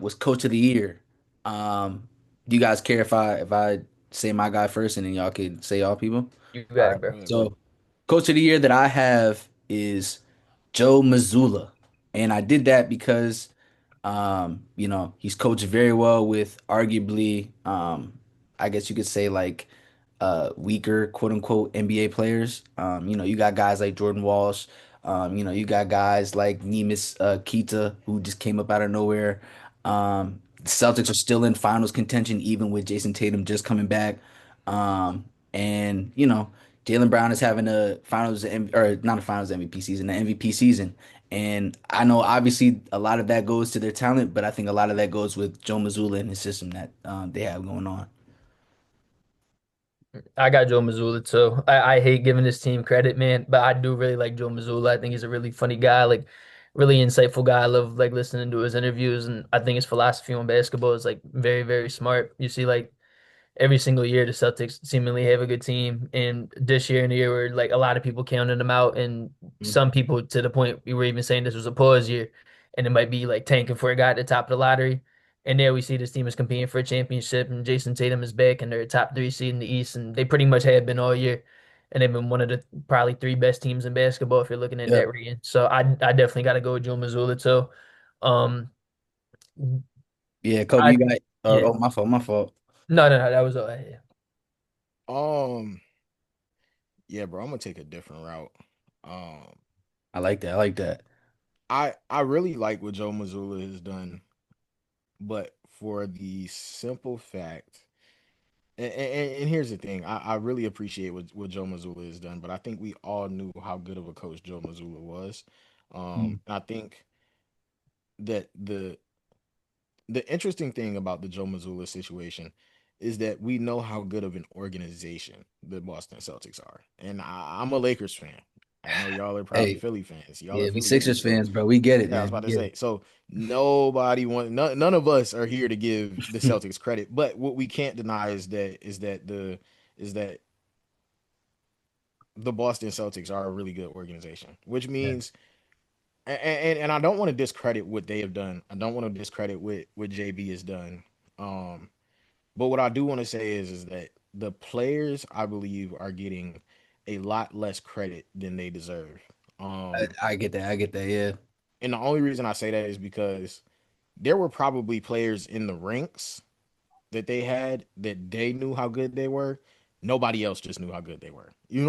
was Coach of the Year. Do you guys care if I say my guy first and then y'all can say y'all people? You All got right. it, bro. Go ahead, bro. So Coach of the Year that I have is Joe Mazzulla, and I did that because he's coached very well with arguably, I guess you could say like weaker quote unquote NBA players. You got guys like Jordan Walsh. You got guys like Neemias Queta who just came up out of nowhere. The Celtics are still in finals contention even with Jason Tatum just coming back. And Jalen Brown is having a or not a finals MVP season, an MVP season. And I know obviously a lot of that goes to their talent, but I think a lot of that goes with Joe Mazzulla and his system that they have going on. I got Joe Mazzulla too. I hate giving this team credit, man, but I do really like Joe Mazzulla. I think he's a really funny guy, like really insightful guy. I love like listening to his interviews, and I think his philosophy on basketball is like very, very smart. You see, like every single year the Celtics seemingly have a good team, and this year and the year where like a lot of people counting them out, and Mhm. some people to the point we were even saying this was a pause year, and it might be like tanking for a guy at the top of the lottery. And there we see this team is competing for a championship, and Jason Tatum is back, and they're a top three seed in the East, and they pretty much have been all year, and they've been one of the probably three best teams in basketball if you're looking at Yeah. that region. So I definitely got to go with Joe Mazzulla too. Um, Yeah, Kobe, I you got yeah, oh my fault, my fault. no, that was all. Yeah. Um, yeah, bro, I'm gonna take a different route. Um, I like that. I like that. I really like what Joe Mazzulla has done, but for the simple fact, and here's the thing, I really appreciate what Joe Mazzulla has done, but I think we all knew how good of a coach Joe Mazzulla was. Mm. And I think that the interesting thing about the Joe Mazzulla situation is that we know how good of an organization the Boston Celtics are. And I'm a Lakers fan. I know y'all are probably Hey, Philly fans. Y'all are yeah, we Philly Sixers fans. So fans, bro. We get it, yeah, I was man. about We to get say. So nobody want none of us are here to give the it. Celtics credit. But what we can't deny is that the Boston Celtics are a really good organization, which Yeah. means and I don't want to discredit what they have done. I don't want to discredit what JB has done. Um, But what I do want to say is that the players I believe are getting a lot less credit than they deserve. Um, I get that. I get that. Yeah. and the only reason I say that is because there were probably players in the ranks that they had that they knew how good they were. Nobody else just knew how good they were. You know